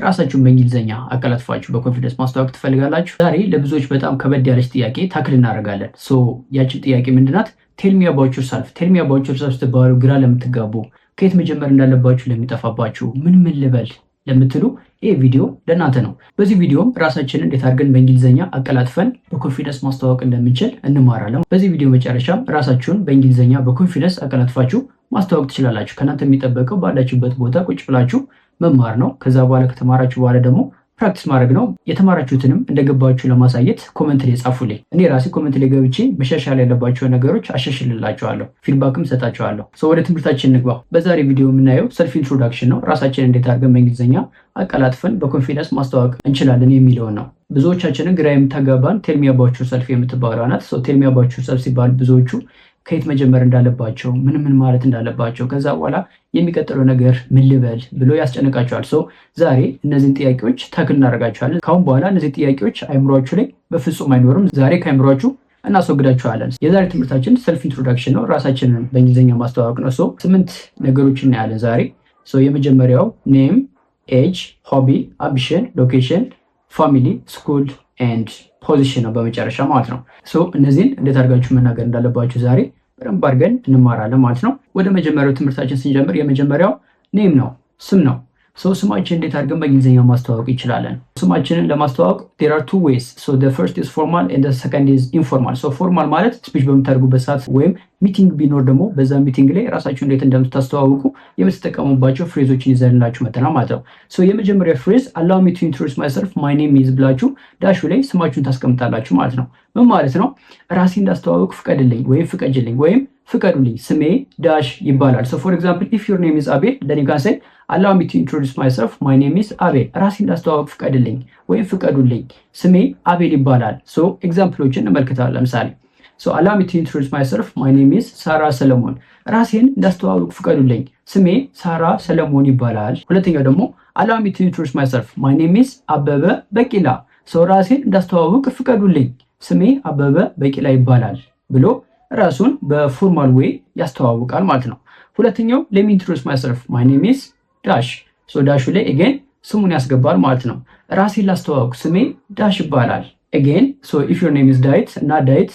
ራሳችሁን በእንግሊዝኛ አቀላጥፋችሁ በኮንፊደንስ ማስተዋወቅ ትፈልጋላችሁ? ዛሬ ለብዙዎች በጣም ከበድ ያለች ጥያቄ ታክል እናደርጋለን። ያችን ጥያቄ ምንድናት? ቴል ሚ አባውት ዮርሰልፍ። ቴል ሚ አባውት ዮርሰልፍ ስትባሉ ግራ ለምትጋቡ፣ ከየት መጀመር እንዳለባችሁ ለሚጠፋባችሁ፣ ምን ልበል ለምትሉ ይህ ቪዲዮ ለእናንተ ነው። በዚህ ቪዲዮም ራሳችንን እንዴት አድርገን በእንግሊዝኛ አቀላጥፈን በኮንፊደንስ ማስተዋወቅ እንደምንችል እንማራለን። በዚህ ቪዲዮ መጨረሻም ራሳችሁን በእንግሊዝኛ በኮንፊደንስ አቀላጥፋችሁ ማስተዋወቅ ትችላላችሁ። ከእናንተ የሚጠበቀው ባላችሁበት ቦታ ቁጭ ብላችሁ መማር ነው። ከዛ በኋላ ከተማራችሁ በኋላ ደግሞ ፕራክቲስ ማድረግ ነው። የተማራችሁትንም እንደገባችሁ ለማሳየት ኮመንት ላይ ጻፉልኝ። እኔ ራሴ ኮመንት ላይ ገብቼ መሻሻል ያለባቸው ነገሮች አሻሽልላቸዋለሁ፣ ፊድባክም ሰጣቸዋለሁ። ወደ ትምህርታችን እንግባ። በዛሬ ቪዲዮ የምናየው ሰልፍ ኢንትሮዳክሽን ነው። ራሳችን እንዴት አድርገን በእንግሊዝኛ አቀላጥፈን በኮንፊደንስ ማስተዋወቅ እንችላለን የሚለውን ነው። ብዙዎቻችንን ግራ የምታጋባን ቴል ሚ አባውት ዮርሰልፍ የምትባለው ናት። ቴል ሚ አባውት ዮርሰልፍ ሲባል ብዙዎቹ ከየት መጀመር እንዳለባቸው፣ ምን ማለት እንዳለባቸው፣ ከዛ በኋላ የሚቀጥለው ነገር ምን ልበል ብሎ ያስጨንቃቸዋል። ዛሬ እነዚህን ጥያቄዎች ታክል እናደርጋቸዋለን። ካሁን በኋላ እነዚህ ጥያቄዎች አይምሯችሁ ላይ በፍጹም አይኖርም። ዛሬ ከአይምሯችሁ እናስወግዳቸዋለን። የዛሬ ትምህርታችን ሰልፍ ኢንትሮዳክሽን ነው። ራሳችንን በእንግሊዝኛ ማስተዋወቅ ነው። 8 ነገሮች እናያለን ዛሬ። የመጀመሪያው ኔም፣ ኤጅ፣ ሆቢ፣ አምቢሽን፣ ሎኬሽን፣ ፋሚሊ፣ ስኩል ኤንድ ፖዚሽን ነው በመጨረሻ ማለት ነው። እነዚህን እንዴት አድርጋችሁ መናገር እንዳለባችሁ ዛሬ በደንብ አድርገን እንማራለን ማለት ነው። ወደ መጀመሪያው ትምህርታችን ስንጀምር የመጀመሪያው ኔም ነው፣ ስም ነው። ስማችን እንዴት አድርገን በእንግሊዝኛ ማስተዋወቅ እንችላለን? ስማችንን ለማስተዋወቅ there are two ways. The first is formal and the second is informal. ፎርማል ማለት ስፒች በምታደርጉበት ሰዓት ወይም ሚቲንግ ቢኖር ደግሞ በዛ ሚቲንግ ላይ ራሳችሁ እንዴት እንደምታስተዋውቁ የምትጠቀሙባቸው ፍሬዞችን ይዘንላችሁ መጥተናል ማለት ነው። የመጀመሪያ ፍሬዝ allow me to introduce myself, my name is ብላችሁ ዳሹ ላይ ስማችሁን ታስቀምጣላችሁ ማለት ነው። ምን ማለት ነው? ራሴ እንዳስተዋወቅ ፍቀድልኝ ወይም ፍቀጅልኝ ወይም ፍቀዱልኝ፣ ስሜ ዳሽ ይባላል። ፎር ኤግዛምፕል if your name is አቤል then you can say allow me to introduce myself, my name is አቤል። ራሴ እንዳስተዋወቅ ፍቀድልኝ ወይም ፍቀዱልኝ፣ ስሜ አቤል ይባላል። ኤግዛምፕሎችን እንመልከታለን። ለምሳሌ allow me to introduce myself, my name is ሳራ ሰለሞን። ራሴን እንዳስተዋወቅ ፍቀዱልኝ፣ ስሜ ሳራ ሰለሞን ይባላል። ሁለተኛው ደግሞ allow me to introduce myself, my name is አበበ በቂላ። ራሴን እንዳስተዋወቅ ፍቀዱልኝ፣ ስሜ አበበ በቂላ ይባላል ብሎ ራሱን በፎርማል ዌይ ያስተዋውቃል ማለት ነው። ሁለተኛው let me introduce myself, my name is ዳሽ። ዳሹ ላይ again ስሙን ያስገባል ማለት ነው። ራሴን ላስተዋውቅ፣ ስሜ ዳሽ ይባላል። again if your name is ዳዊት እና ዳዊት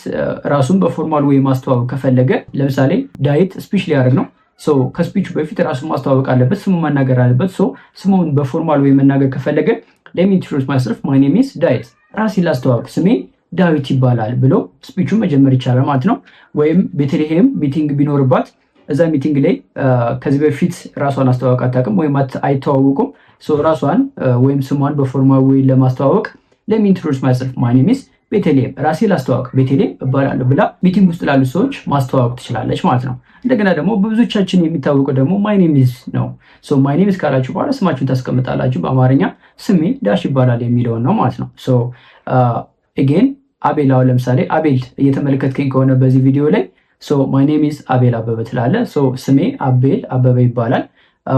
ራሱን በፎርማል ዌይ ማስተዋወቅ ከፈለገ ለምሳሌ ዳዊት ስፒች ሊያደርግ ነው። ከስፒቹ በፊት ራሱን ማስተዋወቅ አለበት፣ ስሙ መናገር አለበት። ስሙን በፎርማል ዌይ መናገር ከፈለገ let me introduce myself, my name is ዳዊት፣ ራሴን ላስተዋውቅ፣ ስሜ ዳዊት ይባላል ብሎ ስፒቹን መጀመር ይቻላል ማለት ነው። ወይም ቤተልሔም ሚቲንግ ቢኖርባት እዛ ሚቲንግ ላይ ከዚህ በፊት ራሷን አስተዋወቅ አታውቅም ወይም አይተዋወቁም። ራሷን ወይም ስሟን በፎርማል ዌይ ለማስተዋወቅ let me introduce myself, my name is ቤተልሔም፣ ራሴ ላስተዋወቅ ቤተልሔም እባላለሁ ብላ ሚቲንግ ውስጥ ላሉ ሰዎች ማስተዋወቅ ትችላለች ማለት ነው። እንደገና ደግሞ በብዙዎቻችን የሚታወቀው ደግሞ my name is ነው። my name is ካላችሁ በኋላ ስማችሁን ታስቀምጣላችሁ። በአማርኛ ስሜ ዳሽ ይባላል የሚለውን ነው ማለት ነው። again አቤል፣ አሁን ለምሳሌ አቤል እየተመለከትከኝ ከሆነ በዚህ ቪዲዮ ላይ my name is አቤል አበበ ትላለ። ስሜ አቤል አበበ ይባላል።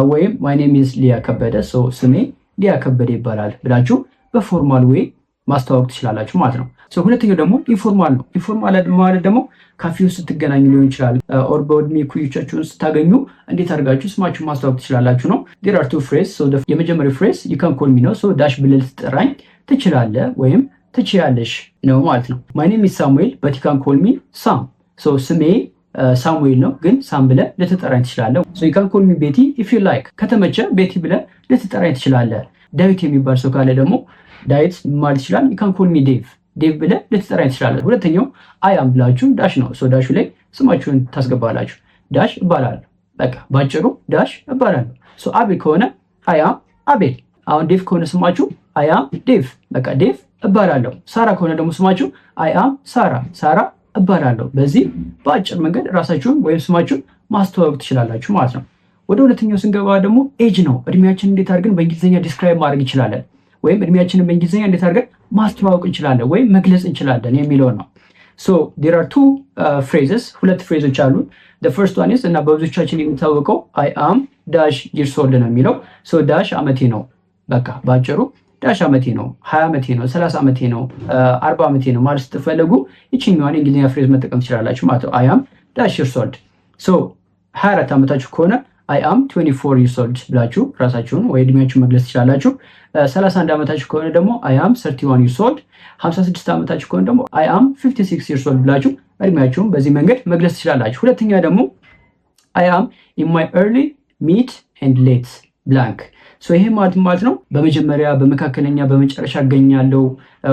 ወይም my name is ሊያ ከበደ፣ ስሜ ሊያ ከበደ ይባላል ብላችሁ በፎርማል ዌይ ማስተዋወቅ ትችላላችሁ ማለት ነው። ሁለተኛው ደግሞ ኢንፎርማል ነው። ኢንፎርማል ማለት ደግሞ ካፌ ውስጥ ስትገናኙ ሊሆን ይችላል፣ ኦር በዕድሜ እኩዮቻችሁን ስታገኙ እንዴት አድርጋችሁ ስማችሁን ማስተዋወቅ ትችላላችሁ ነው። there are two phrases. የመጀመሪያው ፍሬዝ you can call me ነው። ዳሽ ብለህ ልትጠራኝ ትችላለህ ወይም ትችያለሽ ነው ማለት ነው። my name is ሳሙኤል but you can call me ሳም። ስሜ ሳሙኤል ነው ግን ሳም ብለህ ልትጠራኝ ትችላለህ። you can call me ቤቲ if you like። ከተመቸ ቤቲ ብለህ ልትጠራኝ ትችላለህ። ዳዊት የሚባል ሰው ካለ ደግሞ ዳዊት ማለት ይችላል። you can call me ዴቭ ብለህ ልትጠራኝ ትችላለህ። ሁለተኛው አያም ብላችሁ ዳሽ ነው። ዳሹ ላይ ስማችሁን ታስገባላችሁ። ዳሽ እባላለሁ፣ በቃ ባጭሩ ዳሽ እባላለሁ። አቤል ከሆነ አያም አቤል። አሁን ዴቭ ከሆነ ስማችሁ አያም ዴቭ፣ በቃ ዴቭ እባላለሁ። ሳራ ከሆነ ደግሞ ስማችሁ አያም ሳራ እባላለሁ። በዚህ በአጭር መንገድ ራሳችሁን ወይም ስማችሁን ማስተዋወቅ ትችላላችሁ ማለት ነው። ወደ ሁለተኛው ስንገባ ደግሞ ኤጅ ነው። እድሜያችንን እንዴት አድርገን በእንግሊዝኛ ዲስክራይብ ማድረግ እንችላለን ወይም እድሜያችንን በእንግሊዝኛ እንዴት አድርገን ማስተዋወቅ እንችላለን ወይም መግለጽ እንችላለን የሚለውን ነው። there are two phrases፣ ሁለት ፍሬዞች አሉ። the first one is እና በብዙዎቻችን የሚታወቀው I am ዳሽ years old ነው የሚለው። ዳሽ አመቴ ነው፣ በቃ ባጭሩ ዳሽ አመቴ ነው፣ 20 ዓመቴ ነው፣ 30 ዓመቴ ነው፣ 40 ዓመቴ ነው ማለት ስትፈልጉ ይችኛዋን የእንግሊዝኛ ፍሬዝ መጠቀም ትችላላችሁ ማለት ነው። I am ዳሽ years old። 24 ዓመታችሁ ከሆነ አይ አም 24 years old ብላችሁ ራሳችሁን ወይ እድሜያችሁን መግለጽ ትችላላችሁ። 31 ዓመታችሁ ከሆነ ደግሞ አይ አም 31 years old፣ 56 ዓመታችሁ ከሆነ ደግሞ አይ አም 56 years old ብላችሁ እድሜያችሁን በዚህ መንገድ መግለጽ ትችላላችሁ። ሁለተኛ ደግሞ አይ አም ኢን ማይ ኤርሊ ሚድ ኤንድ ሌት ብላንክ። ይሄ ማለት ነው በመጀመሪያ በመካከለኛ በመጨረሻ እገኛለሁ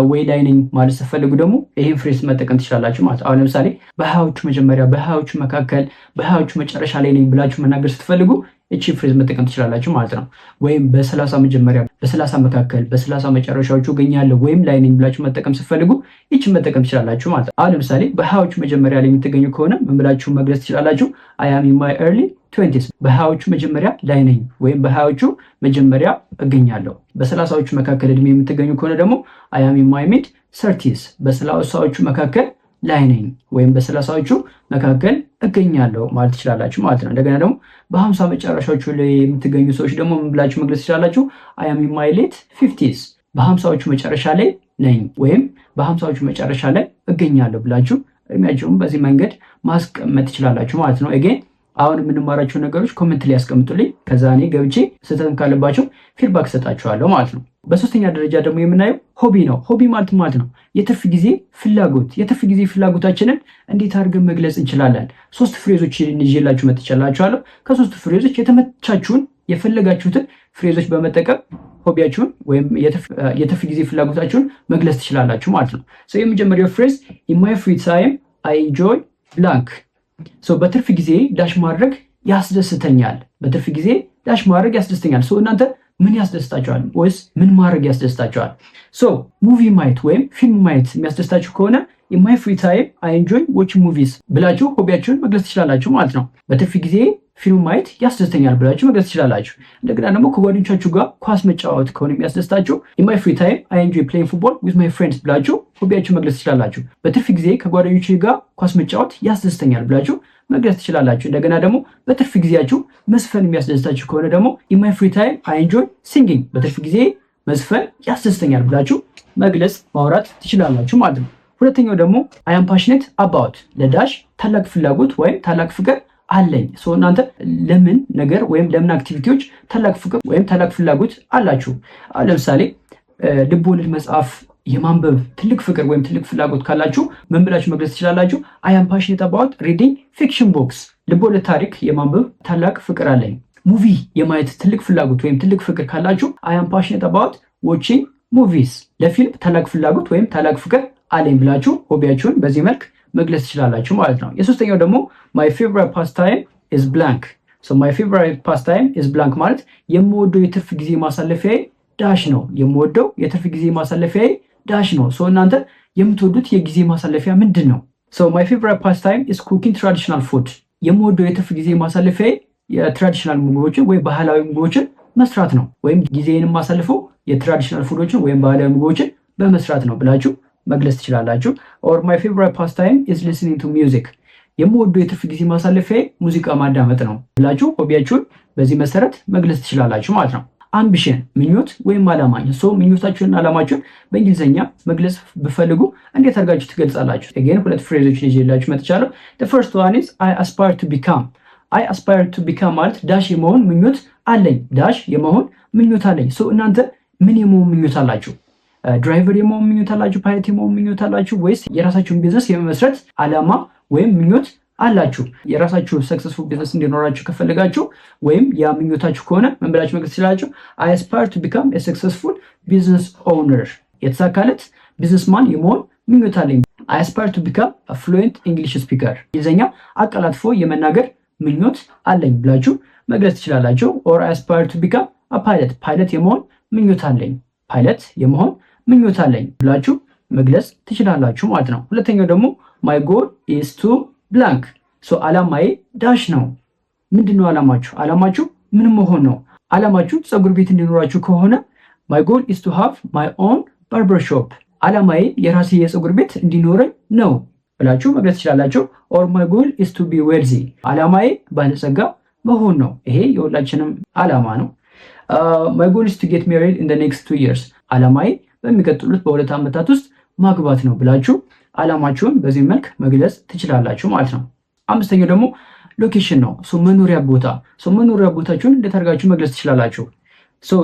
ወይ ላይ ነኝ ማለት ስትፈልጉ ደግሞ ይሄን ፍሬዝ መጠቀም ትችላላችሁ ማለት። አሁን ለምሳሌ በሀያዎቹ መጀመሪያ፣ በሀያዎቹ መካከል፣ በሀያዎቹ መጨረሻ ላይ ነኝ ብላችሁ መናገር ስትፈልጉ እቺ ፍሬዝ መጠቀም ትችላላችሁ ማለት ነው። ወይም በ30 መጀመሪያ፣ በ30 መካከል፣ በ30 መጨረሻዎቹ እገኛለሁ ወይም ላይ ነኝ ብላችሁ መጠቀም ስትፈልጉ እቺን መጠቀም ትችላላችሁ ማለት ነው። አሁን ለምሳሌ በሀያዎቹ መጀመሪያ ላይ የምትገኙ ከሆነ ምን ብላችሁ መግለጽ ትችላላችሁ? አይ አም ኢን ማይ ኤርሊ 20s፣ በሀያዎቹ መጀመሪያ ላይ ነኝ ወይም በሀያዎቹ መጀመሪያ እገኛለሁ። በ30ዎቹ መካከል እድሜ የምትገኙ ከሆነ ደግሞ አይ አም ኢን ማይ ሚድ 30s፣ በ30ዎቹ መካከል ላይ ነኝ ወይም በ30ዎቹ መካከል እገኛለሁ ማለት ትችላላችሁ ማለት ነው። እንደገና ደግሞ በ50 መጨረሻዎቹ ላይ የምትገኙ ሰዎች ደግሞ ምን ብላችሁ መግለጽ ትችላላችሁ? አይ አም ኢን ማይ ሌት 50s፣ በ50ዎቹ መጨረሻ ላይ ነኝ ወይም በ50ዎቹ መጨረሻ ላይ እገኛለሁ ብላችሁ እድሜያችሁን በዚህ መንገድ ማስቀመጥ ትችላላችሁ ማለት ነው። ኤጌን አሁን የምንማራቸው ነገሮች ኮሜንት ላይ ያስቀምጡልኝ። ከዛ እኔ ገብቼ ስህተትም ካለባቸው ፊድባክ ሰጣችኋለሁ ማለት ነው። በሶስተኛ ደረጃ ደግሞ የምናየው ሆቢ ነው። ሆቢ ማለት ነው የትርፍ ጊዜ ፍላጎት። የትርፍ ጊዜ ፍላጎታችንን እንዴት አድርገን መግለጽ እንችላለን? 3 ፍሬዞች ይዤላችሁ መጥቻላችኋለሁ። ከ3 ፍሬዞች የተመቻችሁን የፈለጋችሁትን ፍሬዞች በመጠቀም ሆቢያችሁን ወይም የትርፍ ጊዜ ፍላጎታችሁን መግለጽ ትችላላችሁ ማለት ነው። የመጀመሪያው ፍሬዝ ኢን ማይ ፍሪ ታይም አይ ኢንጆይ ብላንክ። በትርፍ ጊዜ ዳሽ ማድረግ ያስደስተኛል። በትርፍ ጊዜ ዳሽ ማድረግ ያስደስተኛል። እናንተ ምን ያስደስታችኋል? ወይስ ምን ማድረግ ያስደስታችኋል? ሙቪ ማየት ወይም ፊልም ማየት የሚያስደስታችሁ ከሆነ ኢን ማይ ፍሪ ታይም አይ ኢንጆይ ዋቺንግ ሙቪስ ብላችሁ ሆቢያችሁን መግለጽ ትችላላችሁ ማለት ነው። በትርፍ ጊዜ ፊልም ማየት ያስደስተኛል ብላችሁ መግለጽ ትችላላችሁ። እንደገና ደግሞ ከጓደኞቻችሁ ጋር ኳስ መጫወት ከሆነ የሚያስደስታችሁ ኢን ማይ ፍሪ ታይም አይ ኢንጆይ ፕሌይንግ ፉትቦል ዊዝ ማይ ፍሬንድስ ብላችሁ ሆቢያችሁን መግለጽ ትችላላችሁ። በትርፍ ጊዜ ከጓደኞች ጋር ኳስ መጫወት ያስደስተኛል ብላችሁ መግለጽ ትችላላችሁ። እንደገና ደግሞ በትርፍ ጊዜያችሁ መዝፈን የሚያስደስታችሁ ከሆነ ደግሞ ኢን ማይ ፍሪ ታይም አይ ኢንጆይ ሲንጊንግ፣ በትርፍ ጊዜ መዝፈን ያስደስተኛል ብላችሁ መግለጽ ማውራት ትችላላችሁ ማለት ነው። ሁለተኛው ደግሞ አይ አም ፓሽኔት አባውት፣ ለዳሽ ታላቅ ፍላጎት ወይም ታላቅ ፍቅር አለኝ። እናንተ ለምን ነገር ወይም ለምን አክቲቪቲዎች ታላቅ ፍቅር ወይም ታላቅ ፍላጎት አላችሁ? ለምሳሌ ልቦለድ መጽሐፍ የማንበብ ትልቅ ፍቅር ወይም ትልቅ ፍላጎት ካላችሁ ምን ብላችሁ መግለጽ ትችላላችሁ? አይ አም ፓሽኔት አባውት ሪዲንግ ፊክሽን ቦክስ፣ ልቦለድ ታሪክ የማንበብ ታላቅ ፍቅር አለኝ። ሙቪ የማየት ትልቅ ፍላጎት ወይም ትልቅ ፍቅር ካላችሁ አይ አም ፓሽኔት አባውት ዋቺንግ ሙቪስ፣ ለፊልም ታላቅ ፍላጎት ወይም ታላቅ ፍቅር አለኝ ብላችሁ ሆቢያችሁን በዚህ መልክ መግለጽ ትችላላችሁ ማለት ነው። የሶስተኛው ደግሞ ማይ ፌቨራይት ፓስታይም ኢዝ ብላንክ። ማይ ፌቨራይት ፓስታይም ኢዝ ብላንክ ማለት የምወደው የትርፍ ጊዜ ማሳለፊያዬ ዳሽ ነው። የምወደው የትርፍ ጊዜ ማሳለፊያዬ ዳሽ ነው። እናንተ የምትወዱት የጊዜ ማሳለፊያ ምንድን ነው? ማይ ፌቨራይት ፓስታይም ኢዝ ኩኪንግ ትራዲሽናል ፉድ። የምወደው የትርፍ ጊዜ ማሳለፊያዬ የትራዲሽናል ምግቦችን ወይም ባህላዊ ምግቦችን መስራት ነው። ወይም ጊዜንም ማሳልፈው የትራዲሽናል ፉዶችን ወይም ባህላዊ ምግቦችን በመስራት ነው ብላችሁ መግለጽ ትችላላችሁ። ኦር ማይ ፌቨራይት ፓስታይም ኢዝ ሊስኒንግ ቱ ሚውዚክ። የምወደው የትርፍ ጊዜ ማሳለፊያ ሙዚቃ ማዳመጥ ነው ብላችሁ ሆቢያችሁን በዚህ መሰረት መግለጽ ትችላላችሁ ማለት ነው። አምቢሽን ምኞት ወይም አላማ። ምኞታችሁንና አላማችሁን በእንግሊዝኛ መግለጽ ብፈልጉ እንዴት አድርጋችሁ ትገልጻላችሁ? again 2 ፍሬዞችን ይዤላችሁ መጥቻለሁ። the first one is I aspire to become። I aspire to become ማለት ዳሽ የመሆን ምኞት አለኝ። ዳሽ የመሆን ምኞት አለኝ። እናንተ ምን የመሆን ምኞት አላችሁ? ድራይቨር የመሆን ምኞት አላችሁ? ፓይለት የመሆን ምኞት አላችሁ? ወይስ የራሳችሁን ቢዝነስ የመመስረት አላማ ወይም ምኞት አላችሁ? የራሳችሁ ሰክሰስፉል ቢዝነስ እንዲኖራችሁ ከፈለጋችሁ ወይም ያ ምኞታችሁ ከሆነ ምን ብላችሁ መግለጽ ትችላላችሁ? I aspire to become a successful business owner። የተሳካለት ቢዝነስማን የመሆን ምኞት አለኝ። I aspire to become a fluent English speaker። እንግሊዝኛ አቀላጥፎ የመናገር ምኞት አለኝ ብላችሁ መግለጽ ትችላላችሁ። or I aspire to become a pilot። ፓይለት የመሆን ምኞት አለኝ። ፓይለት የመሆን ምኞት አለኝ ብላችሁ መግለጽ ትችላላችሁ ማለት ነው። ሁለተኛው ደግሞ my goal is to blank። አላማዬ ዳሽ ነው። ምንድነው አላማችሁ? አላማችሁ ምን መሆን ነው? አላማችሁ ፀጉር ቤት እንዲኖራችሁ ከሆነ my goal is to have my own barber shop። አላማዬ የራሴ የፀጉር ቤት እንዲኖረኝ ነው ብላችሁ መግለጽ ትችላላችሁ። or my goal is to be wealthy። አላማዬ ባለጸጋ መሆን ነው። ይሄ የሁላችንም አላማ ነው። my goal is to get married in the next 2 years። አላማዬ በሚቀጥሉት በ2 ዓመታት ውስጥ ማግባት ነው ብላችሁ አላማችሁን በዚህ መልክ መግለጽ ትችላላችሁ ማለት ነው። አምስተኛው ደግሞ ሎኬሽን ነው። መኖሪያ ቦታ። መኖሪያ ቦታችሁን እንዴት አድርጋችሁ መግለጽ ትችላላችሁ?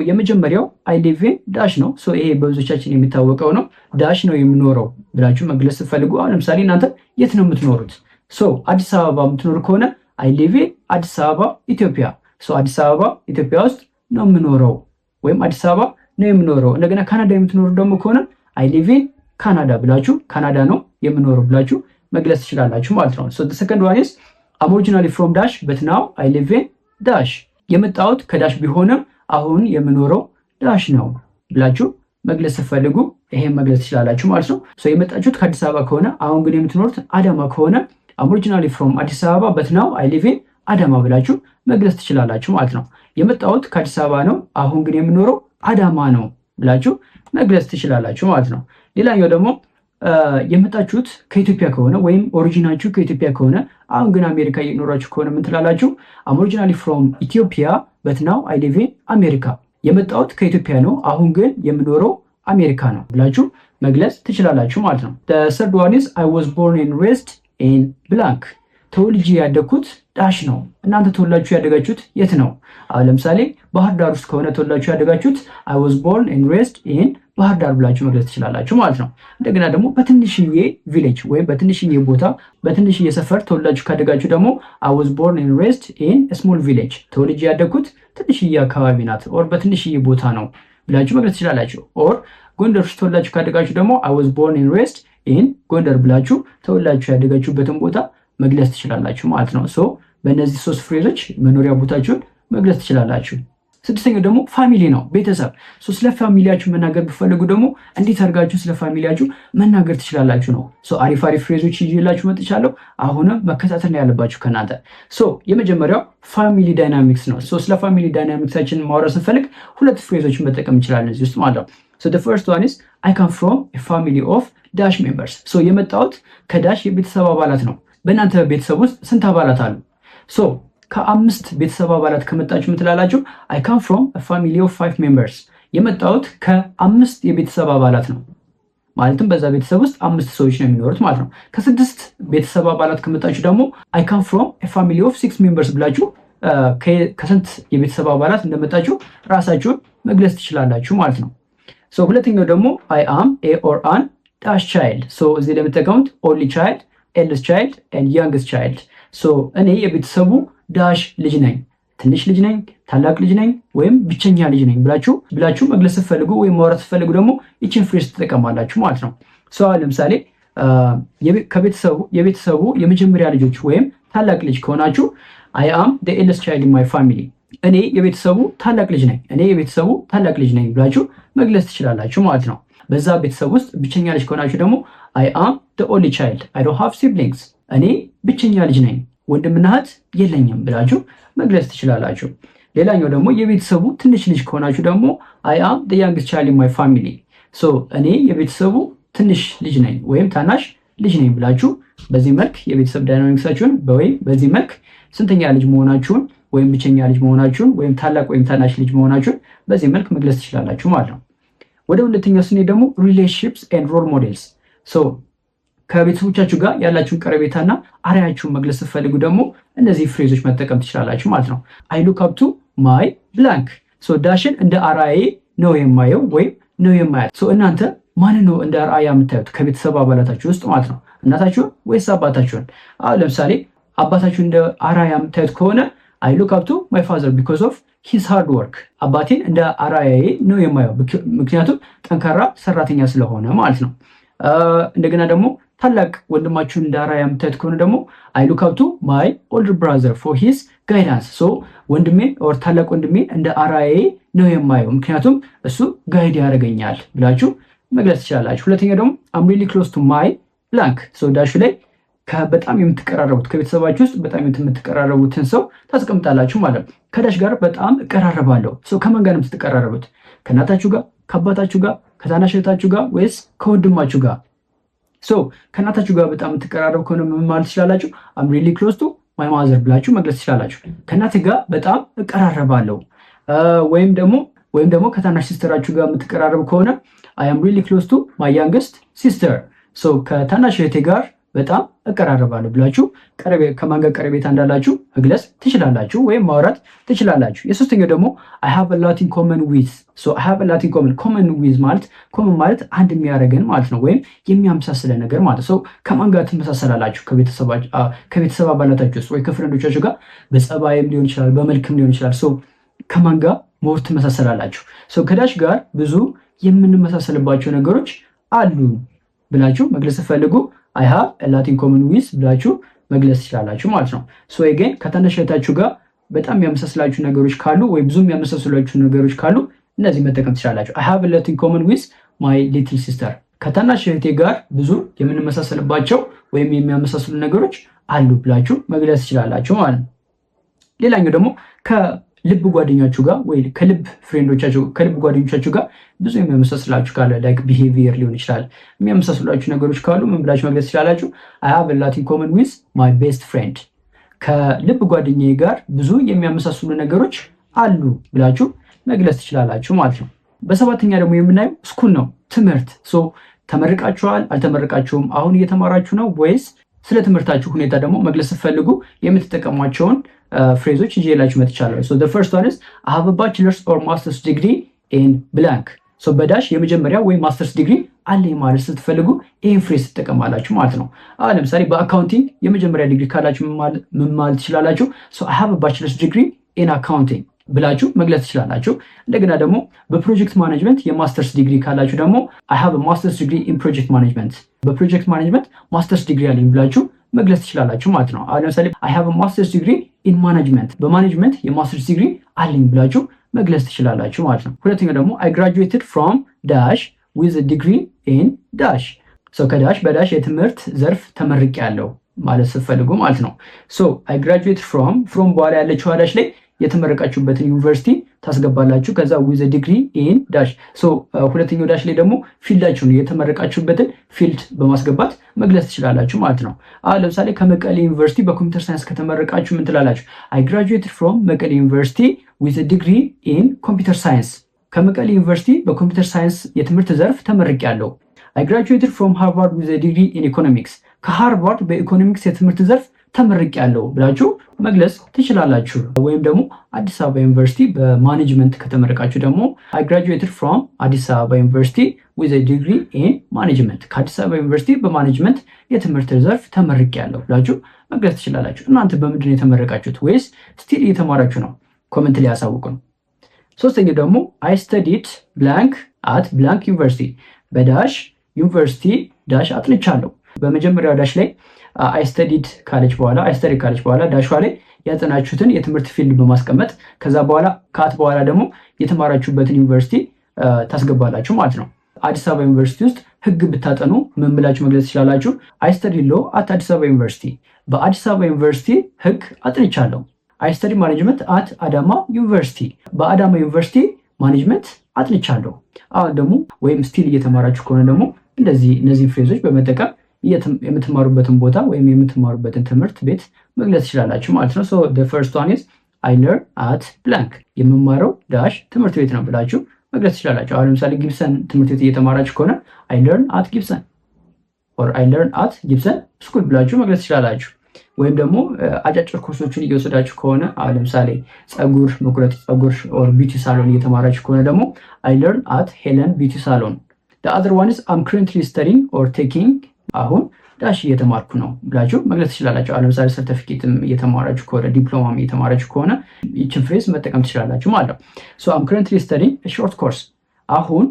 የመጀመሪያው አይ ሊቭ ኢን ዳሽ ነው። ይሄ በብዙዎቻችን የሚታወቀው ነው። ዳሽ ነው የምኖረው ብላችሁ መግለጽ ስትፈልጉ፣ አሁን ለምሳሌ እናንተ የት ነው የምትኖሩት? አዲስ አበባ የምትኖሩ ከሆነ አይ ሊቭ ኢን አዲስ አበባ ኢትዮጵያ። አዲስ አበባ ኢትዮጵያ ውስጥ ነው የምኖረው ወይም አዲስ አበባ ነው የምኖረው። እንደገና ካናዳ የምትኖሩ ደግሞ ከሆነ አይ ሊቭ ኢን ካናዳ ብላችሁ ካናዳ ነው የምኖረው ብላችሁ መግለጽ ትችላላችሁ ማለት ነው። the second one is I'm originally from dash but now I live in dash። የመጣሁት ከዳሽ ቢሆንም አሁን የምኖረው ዳሽ ነው ብላችሁ መግለጽ ስትፈልጉ ይሄን መግለጽ ትችላላችሁ ማለት ነው። የመጣችሁት ከአዲስ አበባ ከሆነ አሁን ግን የምትኖሩት አዳማ ከሆነ I'm originally from አዲስ አበባ but now I live in አዳማ ብላችሁ መግለጽ ትችላላችሁ ማለት ነው። የመጣሁት ከአዲስ አበባ ነው አሁን ግን የምኖረው አዳማ ነው ብላችሁ መግለጽ ትችላላችሁ ማለት ነው። ሌላኛው ደግሞ የመጣችሁት ከኢትዮጵያ ከሆነ ወይም ኦሪጂናችሁ ከኢትዮጵያ ከሆነ አሁን ግን አሜሪካ እየኖራችሁ ከሆነ ምን ትላላችሁ? I'm originally from Ethiopia but now I live in America። የመጣሁት ከኢትዮጵያ ነው አሁን ግን የምኖረው አሜሪካ ነው ብላችሁ መግለጽ ትችላላችሁ ማለት ነው። the third one is I was born and raised in blank። ተወልጄ ያደግኩት ዳሽ ነው። እናንተ ተወላችሁ ያደጋችሁት የት ነው? አሁን ለምሳሌ ባህር ዳር ውስጥ ከሆነ ተወላችሁ ያደጋችሁት I was born and raised in ባህር ዳር ብላችሁ መግለጽ ትችላላችሁ ማለት ነው። እንደገና ደግሞ በትንሽዬ ቪሌጅ ወይም በትንሽዬ ቦታ በትንሽዬ ሰፈር ተወላችሁ ካደጋችሁ ደግሞ I was born and raised in a small village። ተወልጄ ያደግኩት ትንሽዬ አካባቢ ናት ኦር በትንሽዬ ቦታ ነው ብላችሁ መግለጽ ትችላላችሁ። ኦር ጎንደር ውስጥ ተወላችሁ ካደጋችሁ ደግሞ I was born and raised in ጎንደር ብላችሁ ተወላችሁ ያደጋችሁበትን ቦታ መግለጽ ትችላላችሁ ማለት ነው። በእነዚህ ሶስት ፍሬዞች መኖሪያ ቦታችሁን መግለጽ ትችላላችሁ። ስድስተኛው ደግሞ ፋሚሊ ነው፣ ቤተሰብ። ስለ ፋሚሊያችሁ መናገር ብትፈልጉ ደግሞ እንዴት አድርጋችሁ ስለ ፋሚሊያችሁ መናገር ትችላላችሁ ነው። አሪፍ ፍሬዞች ይዤላችሁ መጥቻለሁ። አሁንም መከታተል ያለባችሁ ከናንተ። የመጀመሪያው ፋሚሊ ዳይናሚክስ ነው። ስለ ፋሚሊ ዳይናሚክሳችን ማውራት ስንፈልግ ሁለት ፍሬዞችን መጠቀም እንችላለን እዚህ ውስጥ ማለት ነው። the first one is I come from a family of dash members። የመጣሁት ከዳሽ የቤተሰብ አባላት ነው። በእናንተ ቤተሰብ ውስጥ ስንት አባላት አሉ? ከ5 ቤተሰብ አባላት ከመጣችሁ ምትላላችሁ I come from a family of 5 members። የመጣሁት ከ5 የቤተሰብ አባላት ነው። ማለትም በዛ ቤተሰብ ውስጥ 5 ሰዎች ነው የሚኖሩት ማለት ነው። ከ6 ቤተሰብ አባላት ከመጣችሁ ደግሞ I come from a family of 6 members ብላችሁ ከስንት የቤተሰብ አባላት እንደመጣችሁ ራሳችሁን መግለጽ ትችላላችሁ ማለት ነው። ሁለተኛው ደግሞ I am a or an dash child። እዚህ ላይ የምትጠቀሙት only child፣ eldest child and youngest child። እኔ የቤተሰቡ ዳሽ ልጅ ነኝ፣ ትንሽ ልጅ ነኝ፣ ታላቅ ልጅ ነኝ ወይም ብቸኛ ልጅ ነኝ ብላችሁ መግለጽ ስትፈልጉ ወይም ማውራት ስትፈልጉ ደግሞ ይችን ፍሬዝ ትጠቀማላችሁ ማለት ነው። ለምሳሌ የቤተሰቡ የመጀመሪያ ልጆች ወይም ታላቅ ልጅ ከሆናችሁ I am the eldest child in my family። እኔ የቤተሰቡ ታላቅ ልጅ ነኝ ብላችሁ መግለጽ ትችላላችሁ ማለት ነው። በዛ ቤተሰብ ውስጥ ብቸኛ ልጅ ከሆናችሁ ደግሞ I am the only child I don't have siblings። እኔ ብቸኛ ልጅ ነኝ ወንድምና እህት የለኝም ብላችሁ መግለጽ ትችላላችሁ። ሌላኛው ደግሞ የቤተሰቡ ትንሽ ልጅ ከሆናችሁ ደግሞ I am the youngest child in my family። እኔ የቤተሰቡ ትንሽ ልጅ ነኝ ወይም ታናሽ ልጅ ነኝ ብላችሁ በዚህ መልክ የቤተሰብ ዳይናሚክሳችሁን በዚህ መልክ ስንተኛ ልጅ መሆናችሁን ወይም ብቸኛ ልጅ መሆናችሁን ወይም ታላቅ ወይም ታናሽ ልጅ መሆናችሁን በዚህ መልክ መግለጽ ትችላላችሁ ማለት ነው። ወደ ሁለተኛው ስኔ ደግሞ relationships and role models። ከቤተሰቦቻችሁ ጋር ያላችሁን ቀረቤታና አርአያችሁን መግለጽ ስትፈልጉ ደግሞ እነዚህ ፍሬዞች መጠቀም ትችላላችሁ ማለት ነው። I look up to my blank። ዳሽን እንደ አርአያዬ ነው የማየው ወይም ነው የማያት። እናንተ ማንን ነው እንደ አርአያ የምታዩት ከቤተሰብ አባላታችሁ ውስጥ ማለት ነው? እናታችሁን ወይስ አባታችሁን? ለምሳሌ አባታችሁን እንደ አርአያ የምታዩት ከሆነ I look up to my father because of his hard work። አባቴን እንደ አርአያዬ ነው የማየው ምክንያቱም ጠንካራ ሰራተኛ ስለሆነ ማለት ነው። እንደገና ደግሞ ታላቅ ወንድማችሁን እንደ አርአያ የምታዩት ከሆነ ደግሞ I look up to my older brother for his guidance። ወንድሜን ኦር ታላቅ ወንድሜን እንደ አርአያዬ ነው የማየው ምክንያቱም እሱ ጋይድ ያደርገኛል ብላችሁ መግለጽ ትችላላችሁ። ሁለተኛ ደግሞ I'm really close to my blank። ዳሹ ላይ በጣም የምትቀራረቡት ከቤተሰባችሁ ውስጥ በጣም የምትቀራረቡትን ሰው ታስቀምጣላችሁ ማለት ነው። ከዳሽ ጋር በጣም እቀራረባለሁ። ከማን ጋር ነው የምትቀራረቡት? ከእናታችሁ ጋር፣ ከአባታችሁ ጋር፣ ከታናሽ እህታችሁ ጋር ወይስ ከወንድማችሁ ጋር? ከእናታችሁ ጋር በጣም የምትቀራረቡ ከሆነ ምን ማለት ትችላላችሁ? I'm really close to my mother ብላችሁ መግለጽ ትችላላችሁ። ከእናት ጋር በጣም እቀራረባለሁ። ወይም ደግሞ ከታናሽ ሲስተራችሁ ጋር የምትቀራረቡ ከሆነ I am really close to my youngest sister። ከታናሽ እህቴ ጋር በጣም እቀራረባለሁ ብላችሁ ከማን ጋር ቀረቤታ እንዳላችሁ መግለጽ ትችላላችሁ ወይም ማውራት ትችላላችሁ። የሶስተኛው ደግሞ I have a lot in common with I have a lot in common with ማለት common ማለት አንድ የሚያደርገን ማለት ነው፣ ወይም የሚያመሳስለ ነገር ማለት ነው። ከማን ጋር ትመሳሰላላችሁ? ከቤተሰብ አባላታችሁ ውስጥ ወይ ከፍሬንዶቻችሁ ጋር በጸባይም ሊሆን ይችላል፣ በመልክም ሊሆን ይችላል። ከማን ጋር ሞር ትመሳሰላላችሁ? ከዳሽ ጋር ብዙ የምንመሳሰልባቸው ነገሮች አሉ ብላችሁ መግለጽ ስትፈልጉ I have a lot in common with ብላችሁ መግለጽ ትችላላችሁ ማለት ነው። again ከታናሽ እህታችሁ ጋር በጣም የሚያመሳስላችሁ ነገሮች ካሉ ወይ ብዙ የሚያመሳስላችሁ ነገሮች ካሉ እነዚህ መጠቀም ትችላላችሁ። I have a lot in common with my little sister ከታናሽ እህቴ ጋር ብዙ የምንመሳሰልባቸው ወይም የሚያመሳስሉ ነገሮች አሉ ብላችሁ መግለጽ ትችላላችሁ ማለት ነው። ሌላኛው ደግሞ ከልብ ጓደኛችሁ ጋር ወይ ከልብ ጓደኞቻችሁ ጋር ብዙ የሚያመሳስላችሁ ካለ ላይክ ቢሄቪየር ሊሆን ይችላል፣ የሚያመሳስላችሁ ነገሮች ካሉ ምን ብላችሁ መግለጽ ትችላላችሁ? I have a lot in common with my best friend ከልብ ጓደኛዬ ጋር ብዙ የሚያመሳስሉ ነገሮች አሉ ብላችሁ መግለጽ ትችላላችሁ ማለት ነው። በሰባተኛ ደግሞ የምናየው ስኩል ነው፣ ትምህርት። ተመርቃችኋል? አልተመረቃችሁም? አሁን እየተማራችሁ ነው ወይስ? ስለ ትምህርታችሁ ሁኔታ ደግሞ መግለጽ ስትፈልጉ የምትጠቀሟቸውን ፍሬዞች ይዤላችሁ መጥቻለሁ። the first one is I have a bachelor's or master's degree in blank በዳሽ የመጀመሪያ ወይ ማስተርስ ዲግሪ አለኝ ማለት ስትፈልጉ ይህን ፍሬዝ ትጠቀማላችሁ ማለት ነው። ለምሳሌ በአካውንቲንግ የመጀመሪያ ዲግሪ ካላችሁ ምን ማለት ትችላላችሁ? I have a bachelor's degree in accounting ብላችሁ መግለጽ ትችላላችሁ። እንደገና ደግሞ በፕሮጀክት ማኔጅመንት የማስተርስ ዲግሪ ካላችሁ ደግሞ I have a master's degree in project management በፕሮጀክት ማኔጅመንት ማስተርስ ዲግሪ አለኝ ብላችሁ መግለጽ ትችላላችሁ ማለት ነው። ለምሳሌ I have a master's degree in management በማኔጅመንት የማስተርስ ዲግሪ አለኝ ብላችሁ መግለጽ ትችላላችሁ ማለት ነው። ሁለተኛው ደግሞ I graduated from dash with a degree in dash ከዳሽ በዳሽ የትምህርት ዘርፍ ተመርቄያለሁ ማለት ስትፈልጉ ማለት ነው። I graduated from በኋላ ያለችው ዳሽ ላይ የተመረቃችሁበትን ዩኒቨርሲቲ ታስገባላችሁ። ከዛ with a degree in dash ሁለተኛው ዳሽ ላይ ደግሞ ፊልዳችሁን የተመረቃችሁበትን ፊልድ በማስገባት መግለጽ ትችላላችሁ ማለት ነው። ለምሳሌ ከመቀሌ ዩኒቨርሲቲ በኮምፒውተር ሳይንስ ከተመረቃችሁ ምን ትላላችሁ? I graduated from መቀሌ ዩኒቨርሲቲ with a degree in computer science ከመቀሌ ዩኒቨርሲቲ በኮምፒውተር ሳይንስ የትምህርት ዘርፍ ተመርቄያለሁ። I graduated from Harvard with a degree in economics ከሃርቫርድ በኢኮኖሚክስ የትምህርት ዘርፍ ተመርቄያለሁ ብላችሁ መግለጽ ትችላላችሁ። ወይም ደግሞ አዲስ አበባ ዩኒቨርሲቲ በማኔጅመንት ከተመረቃችሁ ደግሞ I graduated from አዲስ አበባ ዩኒቨርሲቲ with a degree in management ከአዲስ አበባ ዩኒቨርሲቲ በማኔጅመንት የትምህርት ዘርፍ ተመርቄያለሁ ብላችሁ መግለጽ ትችላላችሁ። እናንተ በምንድን ነው የተመረቃችሁት? ወይስ ስቲል እየተማራችሁ ነው? ኮሜንት ላይ ያሳውቁን። ሶስተኛው ደግሞ I studied blank at blank university በዳሽ ዩኒቨርሲቲ ዳሽ አጥንቻለሁ። በመጀመሪያው ዳሽ ላይ I studied ካለች በኋላ ዳሿ ላይ ያጠናችሁትን የትምህርት ፊልድ በማስቀመጥ ከዛ በኋላ ካት በኋላ ደግሞ የተማራችሁበትን ዩኒቨርሲቲ ታስገባላችሁ ማለት ነው። አዲስ አበባ ዩኒቨርሲቲ ውስጥ ህግ ብታጠኑ ምን ብላችሁ መግለጽ ትችላላችሁ? I studied law at አዲስ አበባ ዩኒቨርሲቲ በአዲስ አበባ ዩኒቨርሲቲ ህግ አጥንቻለሁ። I studied management at አዳማ ዩኒቨርሲቲ በአዳማ ዩኒቨርሲቲ ማኔጅመንት አጥንቻለሁ። አሁን ደግሞ ወይም ስቲል እየተማራችሁ ከሆነ ደግሞ እነዚህ ፍሬዞች በመጠቀም የምትማሩበትን ቦታ ወይም የምትማሩበትን ትምህርት ቤት መግለጽ ትችላላችሁ ማለት ነው። the first one is I learn at blank የምማረው ዳሽ ትምህርት ቤት ነው ብላችሁ መግለጽ ትችላላችሁ። አሁን ለምሳሌ ጊብሰን ትምህርት ቤት እየተማራችሁ ከሆነ I learn at Gibson or I learn at Gibson school ብላችሁ መግለጽ ትችላላችሁ። ወይም ደግሞ አጫጭር ኮርሶችን እየወሰዳችሁ ከሆነ ለምሳሌ ፀጉር መቁረጥ or beauty salon እየተማራችሁ ከሆነ ደግሞ I learn at Helen beauty salon the other one is I'm currently studying or taking አሁን ዳሽ እየተማርኩ ነው ብላችሁ መግለጽ ትችላላችሁ። ለምሳሌ ሰርቲፊኬትም እየተማራችሁ ከሆነ ዲፕሎማም እየተማራችሁ ከሆነ ይህችን ፍሬዝ መጠቀም ትችላላችሁ ማለት ነው። I'm currently studying a short course አሁን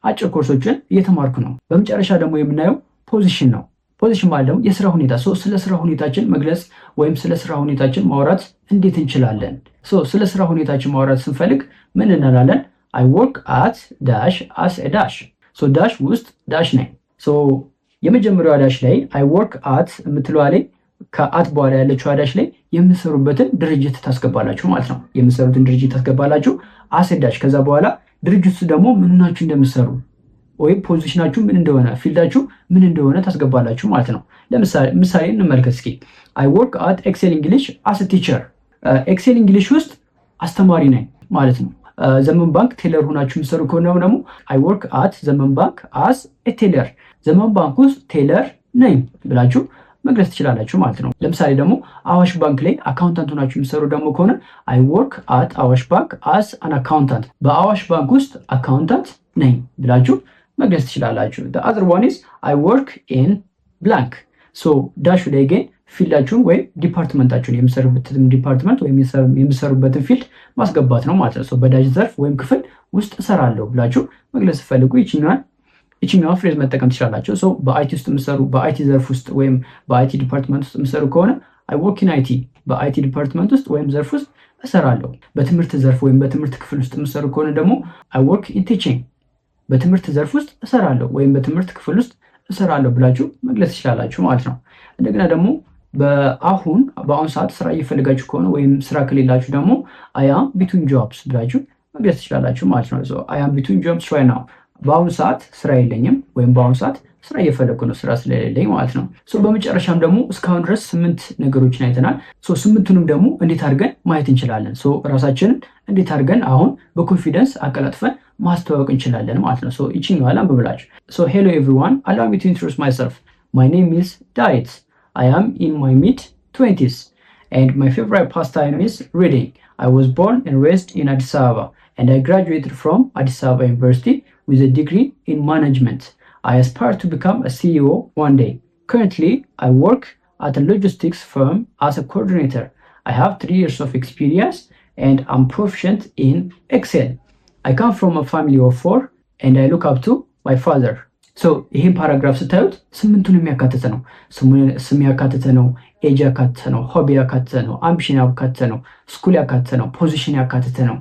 አጭር ኮርሶችን እየተማርኩ ነው። በመጨረሻ ደግሞ የምናየው ፖዚሽን ነው። ፖዚሽን ማለት ደግሞ የስራ ሁኔታ። ስለ ስራ ሁኔታችን መግለጽ ወይም ስለ ስራ ሁኔታችን ማውራት እንዴት እንችላለን? ስለ ስራ ሁኔታችን ማውራት ስንፈልግ ምን እንላለን? I work at dash as a dash ዳሽ ውስጥ ዳሽ ነኝ። የመጀመሪያው ዳሽ ላይ I work at የምትለዋ ላይ ከአት በኋላ ያለችው ዳሽ ላይ የምትሰሩበትን ድርጅት ታስገባላችሁ ማለት ነው። የምትሰሩትን ድርጅት ታስገባላችሁ as a dash ከዛ በኋላ ድርጅቱ ደግሞ ምንናችሁ እንደምትሰሩ ወይ ፖዚሽናችሁ ምን እንደሆነ ፊልዳችሁ ምን እንደሆነ ታስገባላችሁ ማለት ነው። ለምሳሌ እንመልከት እስኪ I work at Excel English as a teacher ኤክሴል እንግሊሽ ውስጥ አስተማሪ ነኝ ማለት ነው። ዘመን ባንክ ቴለር ሆናችሁ የምትሰሩ ከሆነ ደግሞ I work at ዘመን ባንክ as a teller ዘመን ባንክ ውስጥ ቴለር ነኝ ብላችሁ መግለጽ ትችላላችሁ ማለት ነው። ለምሳሌ ደግሞ አዋሽ ባንክ ላይ አካውንታንት ሆናችሁ የሚሰሩ ደግሞ ከሆነ አይ ወርክ አት አዋሽ ባንክ አስ አን አካውንታንት፣ በአዋሽ ባንክ ውስጥ አካውንታንት ነኝ ብላችሁ መግለጽ ትችላላችሁ። አዘር ዋን ኢዝ አይ ወርክ ኢን ብላንክ። ሶ ዳሹ ላይ ግን ፊልዳችሁን ወይም ዲፓርትመንታችሁን የምሰሩበትን ዲፓርትመንት ወይም የምሰሩበትን ፊልድ ማስገባት ነው ማለት ነው። በዳሽ ዘርፍ ወይም ክፍል ውስጥ እሰራለሁ ብላችሁ መግለጽ ፈልጉ ይችኛዋ ፍሬዝ መጠቀም ትችላላችሁ። ሶ በአይቲ ውስጥ የምሰሩ በአይቲ ዘርፍ ውስጥ ወይም በአይቲ ዲፓርትመንት ውስጥ የምሰሩ ከሆነ አይ ወርክ ኢን አይቲ፣ በአይቲ ዲፓርትመንት ውስጥ ወይም ዘርፍ ውስጥ እሰራለሁ። በትምህርት ዘርፍ ወይም በትምህርት ክፍል ውስጥ የምሰሩ ከሆነ ደግሞ አይ ወርክ ኢን ቲቺንግ፣ በትምህርት ዘርፍ ውስጥ እሰራለሁ ወይም በትምህርት ክፍል ውስጥ እሰራለሁ ብላችሁ መግለጽ ትችላላችሁ ማለት ነው። እንደገና ደግሞ በአሁን ሰዓት ስራ እየፈለጋችሁ ከሆነ ወይም ስራ ከሌላችሁ ደግሞ አይ አም ቢትዊን ጆብስ ብላችሁ መግለጽ ትችላላችሁ ማለት ነው። ሶ አይ አም ቢትዊን ጆብስ ራይት ናው፣ በአሁኑ ሰዓት ስራ የለኝም ወይም በአሁኑ ሰዓት ስራ እየፈለግኩ ነው ስራ ስለሌለኝ ማለት ነው። በመጨረሻም ደግሞ እስካሁን ድረስ 8 ነገሮችን አይተናል። 8ቱንም ደግሞ እንዴት አድርገን ማየት እንችላለን፣ ራሳችንን እንዴት አድርገን አሁን በኮንፊደንስ አቀላጥፈን ማስተዋወቅ እንችላለን ማለት ነው። ይችኛዋል አንብብላችሁ። ሄሎ ኤቭሪዋን አላው ሚ ቱ ኢንትሮዱስ ማይሰልፍ ማይ ኔም ኢዝ ዳዊት I am in my mid-20s and my favorite pastime is reading. I was born and raised in Addis Ababa and I graduated from Addis Ababa University with a degree in management. I aspire to become a CEO one day. Currently, I work at a logistics firm as a coordinator. I have 3 years of experience and I'm proficient in Excel. I come from a family of 4 and I look up to my father. ይህን ፓራግራፍ ስታዩት 8ቱን የሚያካትተ ነው። ስም ያካትተ ነው፣ ኤጅ ያካትተ ነው፣ ሆቢ ያካትተ ነው፣ አምቢሽን ያካትተ ነው፣ ስኩል ያካትተ ነው፣ ፖዚሽን ያካትተ ነው፣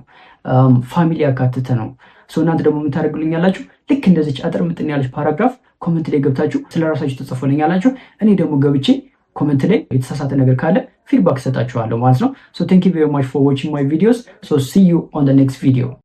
ፋሚሊ ያካትተ ነው። እናንተ ደግሞ የምታደርጉልኝ ያላችሁ ልክ እንደዚች አጥር ምጥን ያለች ፓራግራፍ ኮመንት ላይ ገብታችሁ ስለራሳችሁ ተጽፎልኝ ያላችሁ እኔ ደግሞ ገብቼ ኮመንት ላይ የተሳሳተ ነገር ካለ ፊድባክ ሰጣችኋለሁ ማለት ነው። ቴንክ ዩ ቬሪ ማች ፎር ዋቺንግ ማይ ቪዲዮስ። ሲ ዩ ኦን ዘ ኔክስት ቪዲዮ።